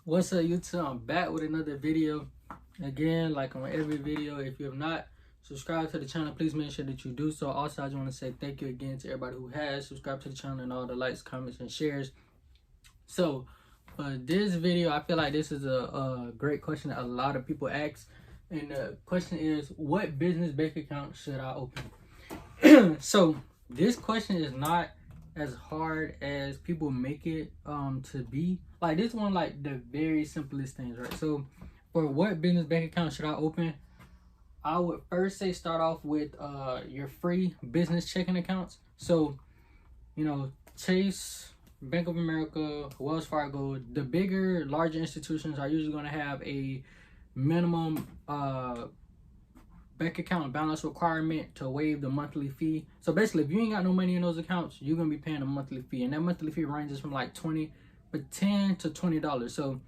What's up, YouTube? I'm back with another video. Again, like on every video, if you have not subscribed to the channel, please make sure that you do so. Also, I just want to say thank you again to everybody who has subscribed to the channel and all the likes, comments, and shares. So, for this video, I feel like this is a great question that a lot of people ask. And the question is, what business bank account should I open? So, this question is not as hard as people make it to be. Like, this one, like the very simplest things, right? So for what business bank account should I open, I would first say start off with your free business checking accounts. So, you know, Chase, Bank of America, Wells Fargo, the bigger, larger institutions are usually going to have a minimum bank account balance requirement to waive the monthly fee. So basically, if you ain't got no money in those accounts, you're gonna be paying a monthly fee, and that monthly fee ranges from like $10 to $20. So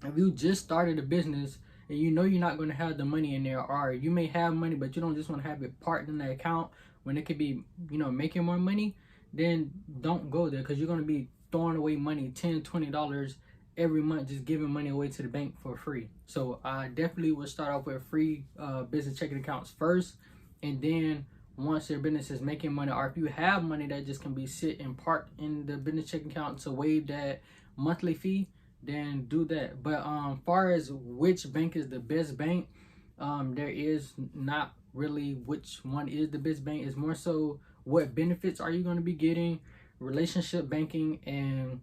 if you just started a business and you know you're not gonna have the money in there, or you may have money but you don't just want to have it parked in the account when it could be, you know, making more money, then don't go there, because you're gonna be throwing away money, $10-20 every month, just giving money away to the bank for free. So I definitely would start off with free business checking accounts first, and then once your business is making money, or if you have money that just can be sit and parked in the business checking account to waive that monthly fee, then do that. But far as which bank is the best bank, there is not really which one is the best bank. It's more so what benefits are you going to be getting, relationship banking, and,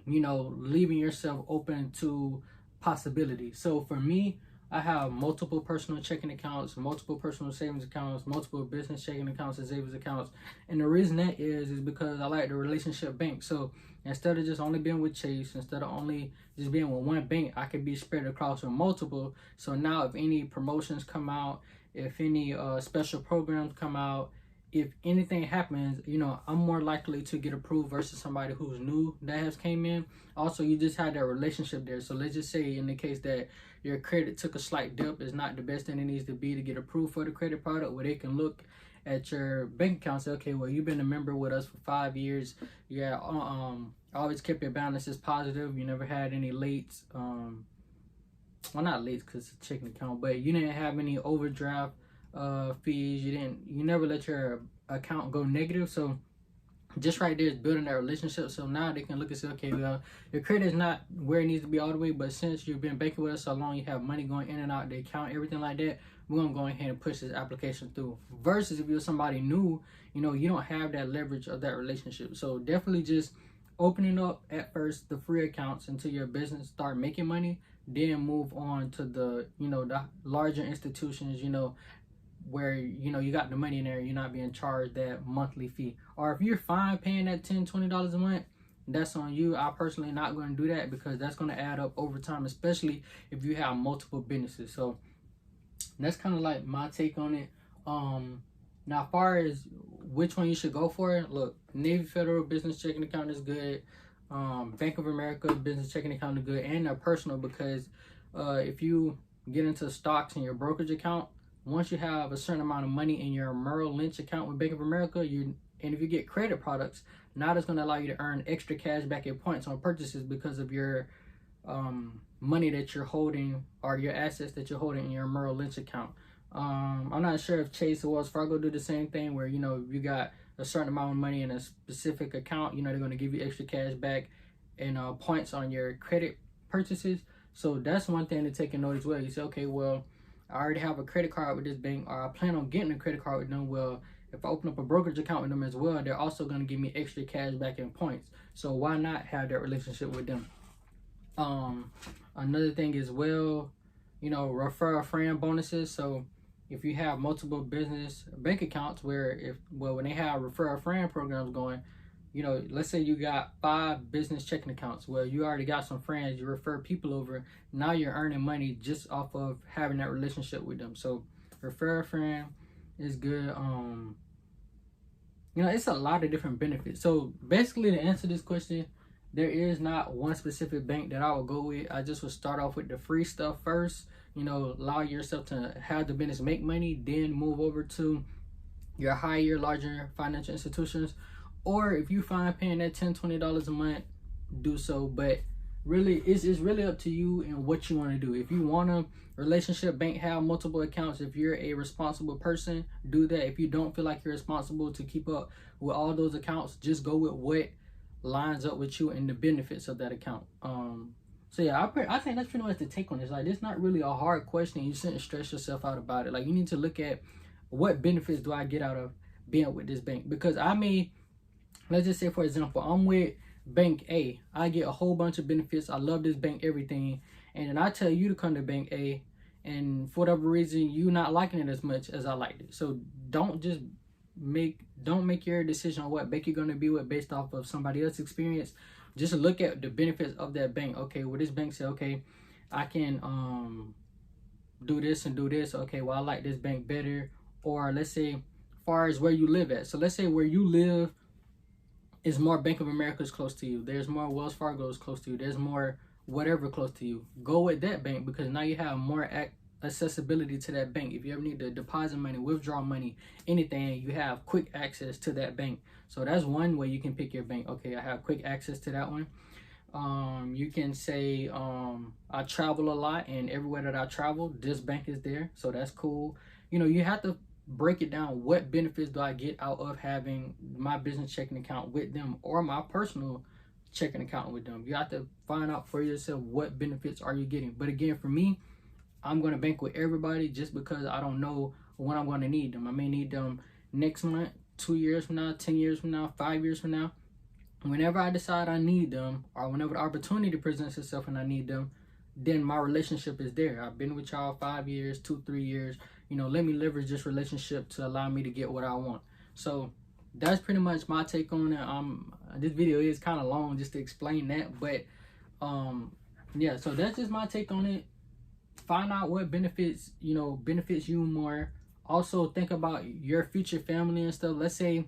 you know, leaving yourself open to possibilities. So for me, I have multiple personal checking accounts, multiple personal savings accounts, multiple business checking accounts and savings accounts. And the reason that is because I like the relationship bank. So instead of just only being with Chase, instead of only just being with one bank, I could be spread across with multiple. So now if any promotions come out, if any special programs come out, if anything happens, you know, I'm more likely to get approved versus somebody who's new that has came in. Also, you just had that relationship there. So let's just say in the case that your credit took a slight dip, is not the best thing it needs to be to get approved for the credit product, where they can look at your bank account and say, okay, well, you've been a member with us for 5 years. Yeah, always kept your balances positive. You never had any lates. Well, not lates because it's a checking account, but you didn't have any overdraft fees. You never let your account go negative. So just right there is building that relationship. So now they can look and say, okay, well, your credit is not where it needs to be all the way, but since you've been banking with us so long, you have money going in and out of the account, everything like that, we're gonna go ahead and push this application through. Versus if you're somebody new, you know, you don't have that leverage of that relationship. So definitely just opening up at first the free accounts until your business start making money, then move on to the, you know, the larger institutions, you know, where, you know, you got the money in there, you're not being charged that monthly fee. Or if you're fine paying that $10-20 a month, that's on you. I personally not going to do that, because that's going to add up over time, especially if you have multiple businesses. So that's kind of like my take on it. Now, as far as which one you should go for, look, Navy Federal business checking account is good. Bank of America business checking account is good, and they're personal, because if you get into stocks in your brokerage account, once you have a certain amount of money in your Merrill Lynch account with Bank of America, and if you get credit products, now that's going to allow you to earn extra cash back and points on purchases because of your money that you're holding, or your assets that you're holding in your Merrill Lynch account. I'm not sure if Chase or Wells Fargo do the same thing, where, you know, if you got a certain amount of money in a specific account, you know, they're going to give you extra cash back and points on your credit purchases. So that's one thing to take a note as well. You say, okay, well, I already have a credit card with this bank, or I plan on getting a credit card with them. Well, if I open up a brokerage account with them as well, they're also going to give me extra cash back and points. So why not have that relationship with them? Another thing as well, you know, refer a friend bonuses. So if you have multiple business bank accounts, when they have refer a friend programs going, you know, let's say you got 5 business checking accounts. Well, you already got some friends, you refer people over. Now you're earning money just off of having that relationship with them. So refer a friend is good. You know, it's a lot of different benefits. So basically, to answer this question, there is not one specific bank that I would go with. I just would start off with the free stuff first. You know, allow yourself to have the business make money, then move over to your higher, larger financial institutions. Or if you find paying that $10-20 a month, do so. But really, it's really up to you and what you want to do. If you want a relationship bank, have multiple accounts. If you're a responsible person, do that. If you don't feel like you're responsible to keep up with all those accounts, just go with what lines up with you and the benefits of that account. So yeah, I think that's pretty much the take on this. Like, it's not really a hard question. You shouldn't stress yourself out about it. Like, you need to look at what benefits do I get out of being with this bank. Because let's just say, for example, I'm with Bank A. I get a whole bunch of benefits. I love this bank, everything. And then I tell you to come to Bank A, and for whatever reason, you not liking it as much as I liked it. So don't make your decision on what bank you're going to be with based off of somebody else's experience. Just look at the benefits of that bank. Okay, well, this bank said, okay, I can do this and do this. Okay, well, I like this bank better. Or let's say, as far as where you live at. So let's say where you live is more Bank of America's close to you. There's more Wells Fargo's close to you. There's more whatever close to you. Go with that bank, because now you have more accessibility to that bank. If you ever need to deposit money, withdraw money, anything, you have quick access to that bank. So that's one way you can pick your bank. Okay, I have quick access to that one. You can say, I travel a lot, and everywhere that I travel, this bank is there. So that's cool. You know, you have to break it down. What benefits do I get out of having my business checking account with them or my personal checking account with them? You have to find out for yourself what benefits are you getting. But again, for me, I'm going to bank with everybody just because I don't know when I'm going to need them. I may need them next month, 2 years from now, 10 years from now, 5 years from now. Whenever I decide I need them, or whenever the opportunity presents itself and I need them, then my relationship is there. I've been with y'all 5 years, 2, 3 years. You know, let me leverage this relationship to allow me to get what I want. So that's pretty much my take on it. This video is kind of long just to explain that, but yeah, so that's just my take on it. Find out what benefits you more. Also think about your future family and stuff. Let's say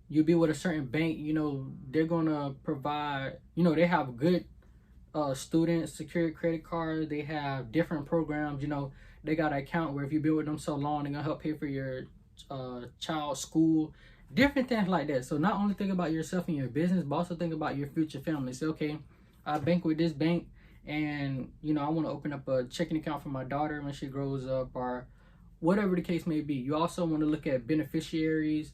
you be with a certain bank, you know, they're gonna provide, you know, they have good student secured credit cards. They have different programs. You know, they got an account where if you've been with them so long, they're gonna help pay for your child's school, different things like that. So not only think about yourself and your business, but also think about your future family. Say, okay, I bank with this bank, and you know, I want to open up a checking account for my daughter when she grows up, or whatever the case may be. You also want to look at beneficiaries,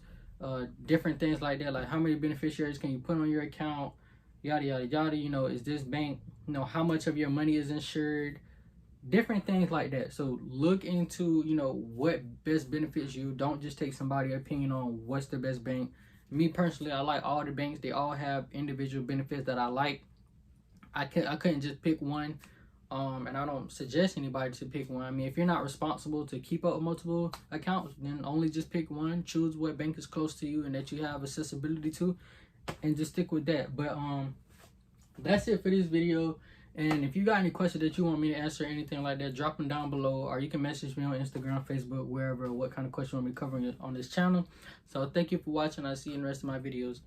different things like that, like how many beneficiaries can you put on your account, yada yada yada. You know, is this bank, you know, how much of your money is insured, different things like that. So look into, you know, what best benefits you. Don't just take somebody's opinion on what's the best bank. Me personally, I like all the banks. They all have individual benefits that I like. I couldn't just pick one, and I don't suggest anybody to pick one. I mean, if you're not responsible to keep up with multiple accounts, then only just pick one. Choose what bank is close to you and that you have accessibility to, and just stick with that. But that's it for this video. And if you got any questions that you want me to answer, anything like that, drop them down below, or you can message me on Instagram, Facebook, wherever, what kind of question you want me covering on this channel. So thank you for watching. I'll see you in the rest of my videos.